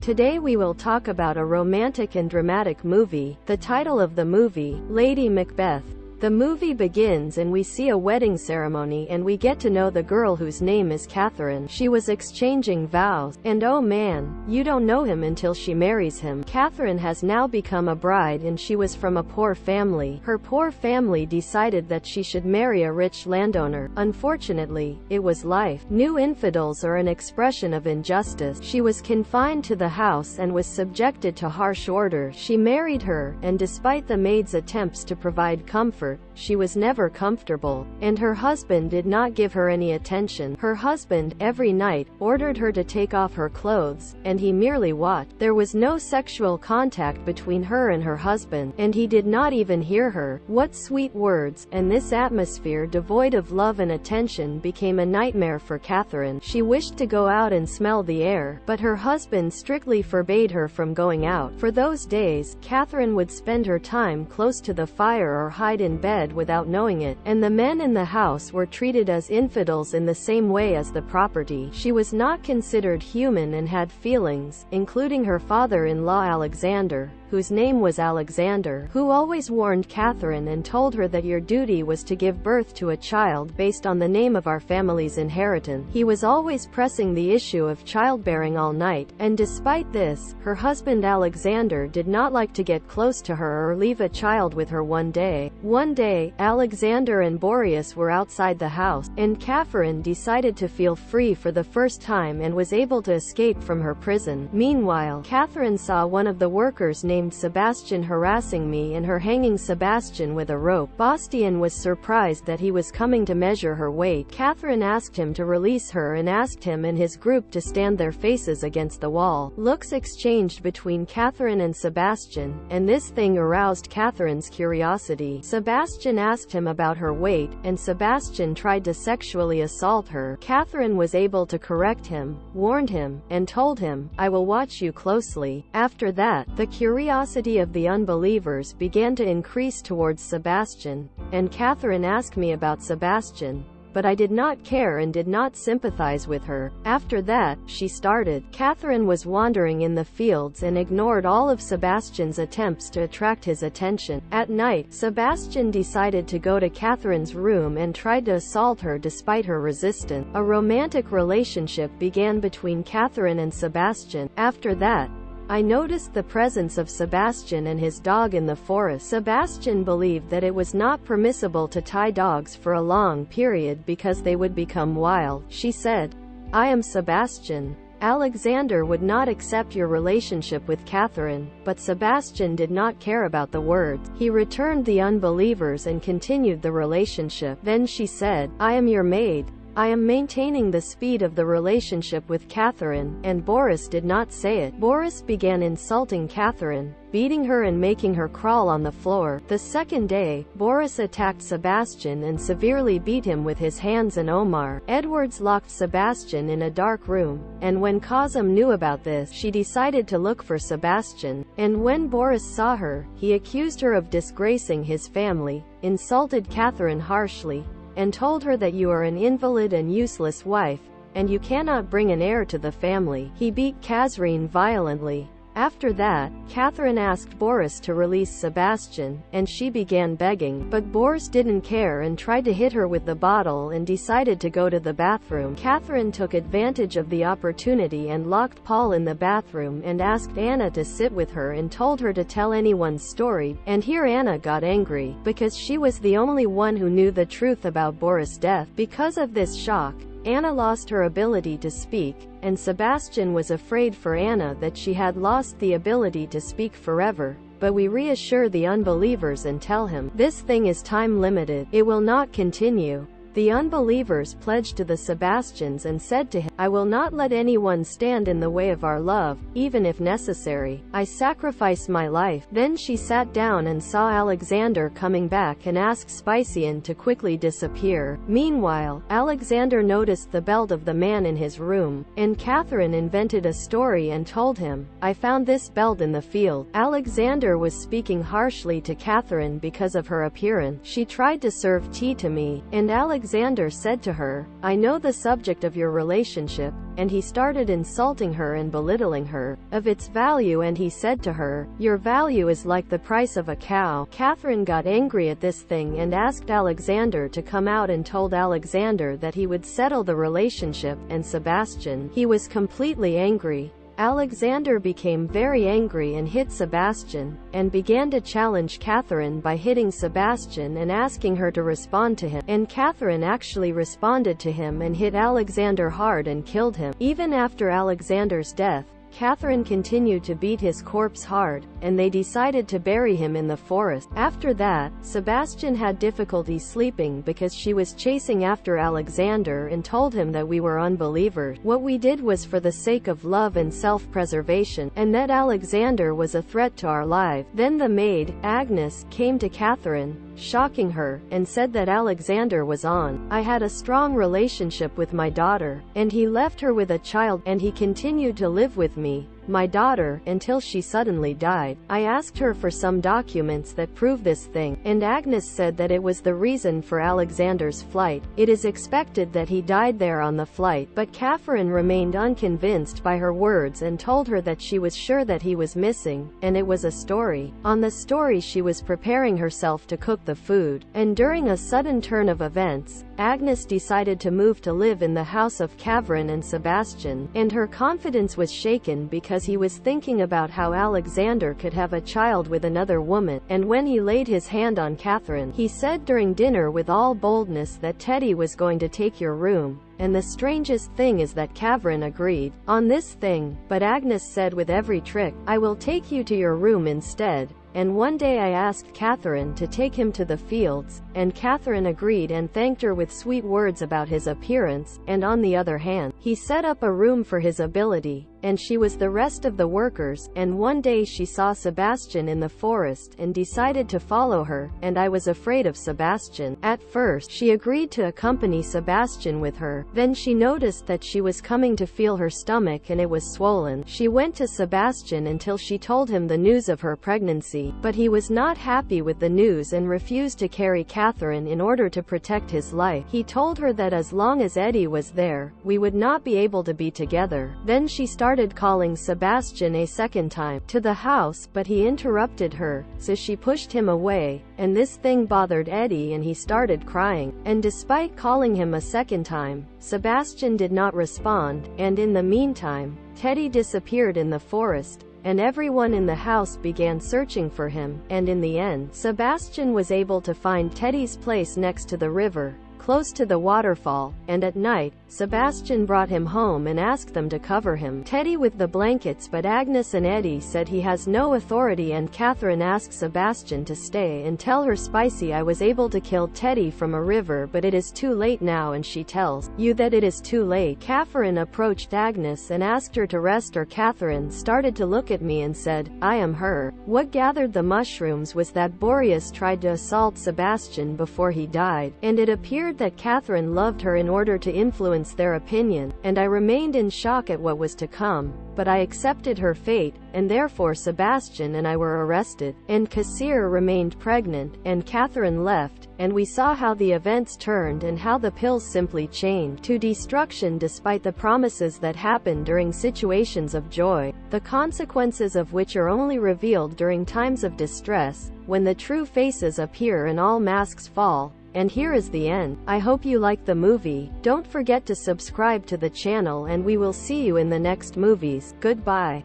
Today we will talk about a romantic and dramatic movie. The title of the movie, Lady Macbeth. The movie begins and we see a wedding ceremony and we get to know the girl whose name is Catherine. She was exchanging vows, and oh man, you don't know him until she marries him. Catherine has now become a bride and she was from a poor family. Her poor family decided that she should marry a rich landowner. Unfortunately, it was life. New infidels are an expression of injustice. She was confined to the house and was subjected to harsh orders. She married her, and despite the maid's attempts to provide comfort, she was never comfortable, and her husband did not give her any attention. Her husband, every night, ordered her to take off her clothes, and he merely watched. There was no sexual contact between her and her husband, and he did not even hear her. What sweet words! And this atmosphere devoid of love and attention became a nightmare for Catherine. She wished to go out and smell the air, but her husband strictly forbade her from going out. For those days, Catherine would spend her time close to the fire or hide in bed without knowing it, and the men in the house were treated as infidels in the same way as the property. She was not considered human and had feelings, including her father-in-law Alexander, whose name was Alexander, who always warned Catherine and told her that your duty was to give birth to a child based on the name of our family's inheritance. He was always pressing the issue of childbearing all night, and despite this, her husband Alexander did not like to get close to her or leave a child with her one day. One day, Alexander and Boreas were outside the house, and Catherine decided to feel free for the first time and was able to escape from her prison. Meanwhile, Catherine saw one of the workers named Sebastian harassing me and her hanging Sebastian with a rope. Bastian was surprised that he was coming to measure her weight. Catherine asked him to release her and asked him and his group to stand their faces against the wall. Looks exchanged between Catherine and Sebastian, and this thing aroused Catherine's curiosity. Sebastian asked him about her weight, and Sebastian tried to sexually assault her. Catherine was able to correct him, warned him, and told him, "I will watch you closely." After that, the curiosity of the unbelievers began to increase towards Sebastian, and Catherine asked me about Sebastian, but I did not care and did not sympathize with her. After that, she started. Catherine was wandering in the fields and ignored all of Sebastian's attempts to attract his attention. At night, Sebastian decided to go to Catherine's room and tried to assault her despite her resistance. A romantic relationship began between Catherine and Sebastian. After that, I noticed the presence of Sebastian and his dog in the forest. Sebastian believed that it was not permissible to tie dogs for a long period because they would become wild. She said, "I am Sebastian. Alexander would not accept your relationship with Catherine," but Sebastian did not care about the words. He returned the unbelievers and continued the relationship. Then she said, "I am your maid. I am maintaining the speed of the relationship with Catherine," and Boris did not say it. Boris began insulting Catherine, beating her and making her crawl on the floor. The second day, Boris attacked Sebastian and severely beat him with his hands, and Omar Edwards locked Sebastian in a dark room, and when Kazım knew about this, she decided to look for Sebastian, and when Boris saw her, he accused her of disgracing his family, insulted Catherine harshly, and told her that you are an invalid and useless wife, and you cannot bring an heir to the family. He beat Catherine violently. After that, Catherine asked Boris to release Sebastian, and she began begging, but Boris didn't care and tried to hit her with the bottle and decided to go to the bathroom. Catherine took advantage of the opportunity and locked Paul in the bathroom and asked Anna to sit with her and told her to tell anyone's story, and here Anna got angry, because she was the only one who knew the truth about Boris' death. Because of this shock, Anna lost her ability to speak, and Sebastian was afraid for Anna that she had lost the ability to speak forever. But we reassure the unbelievers and tell him, "This thing is time limited. It will not continue." The unbelievers pledged to the Sebastians and said to him, "I will not let anyone stand in the way of our love, even if necessary. I sacrifice my life." Then she sat down and saw Alexander coming back and asked Spician to quickly disappear. Meanwhile, Alexander noticed the belt of the man in his room, and Catherine invented a story and told him, "I found this belt in the field." Alexander was speaking harshly to Catherine because of her appearance. "She tried to serve tea to me, and Alexander Alexander said to her, "I know the subject of your relationship," and he started insulting her and belittling her of its value, and he said to her, "Your value is like the price of a cow." Catherine got angry at this thing and asked Alexander to come out and told Alexander that he would settle the relationship, and Sebastian, he was completely angry. Alexander became very angry and hit Sebastian, and began to challenge Catherine by hitting Sebastian and asking her to respond to him. And Catherine actually responded to him and hit Alexander hard and killed him. Even after Alexander's death, Catherine continued to beat his corpse hard, and they decided to bury him in the forest. After that, Sebastian had difficulty sleeping because she was chasing after Alexander and told him that we were unbelievers. What we did was for the sake of love and self-preservation, and that Alexander was a threat to our lives. Then the maid, Agnes, came to Catherine, shocking her, and said that Alexander was on. "I had a strong relationship with my daughter, and he left her with a child, and he continued to live with me, my daughter, until she suddenly died. I asked her for some documents that prove this thing, and Agnes said that it was the reason for Alexander's flight. It is expected that he died there on the flight." But Catherine remained unconvinced by her words and told her that she was sure that he was missing, and it was a story. On the story, she was preparing herself to cook the food, and during a sudden turn of events, Agnes decided to move to live in the house of Catherine and Sebastian, and her confidence was shaken because he was thinking about how Alexander could have a child with another woman. And when he laid his hand on Catherine, he said during dinner with all boldness that Teddy was going to take your room. And the strangest thing is that Catherine agreed on this thing, but Agnes said with every trick, "I will take you to your room instead." And one day I asked Catherine to take him to the fields, and Catherine agreed and thanked her with sweet words about his appearance, and on the other hand, he set up a room for his ability, and she was the rest of the workers. And one day she saw Sebastian in the forest and decided to follow her, and I was afraid of Sebastian. At first, she agreed to accompany Sebastian with her. Then she noticed that she was coming to feel her stomach and it was swollen. She went to Sebastian until she told him the news of her pregnancy, but he was not happy with the news and refused to carry Catherine in order to protect his life. He told her that as long as Eddie was there, we would not be able to be together. Then she started calling Sebastian a second time to the house, but he interrupted her, so she pushed him away, and this thing bothered Eddie and he started crying. And despite calling him a second time, Sebastian did not respond, and in the meantime, Teddy disappeared in the forest, and everyone in the house began searching for him, and in the end, Sebastian was able to find Teddy's place next to the river, close to the waterfall, and at night, Sebastian brought him home and asked them to cover him, Teddy, with the blankets, but Agnes and Eddie said he has no authority, and Catherine asked Sebastian to stay and tell her Spicy, "I was able to kill Teddy from a river, but it is too late now," and she tells you that it is too late. Catherine approached Agnes and asked her to rest, or Catherine started to look at me and said, "I am her." What gathered the mushrooms was that Boreas tried to assault Sebastian before he died, and it appeared that Catherine loved her in order to influence their opinion, and I remained in shock at what was to come, but I accepted her fate, and therefore Sebastian and I were arrested, and Cassir remained pregnant, and Catherine left, and we saw how the events turned and how the pills simply changed to destruction despite the promises that happened during situations of joy, the consequences of which are only revealed during times of distress, when the true faces appear and all masks fall. And here is the end. I hope you like the movie. Don't forget to subscribe to the channel, and we will see you in the next movies. Goodbye.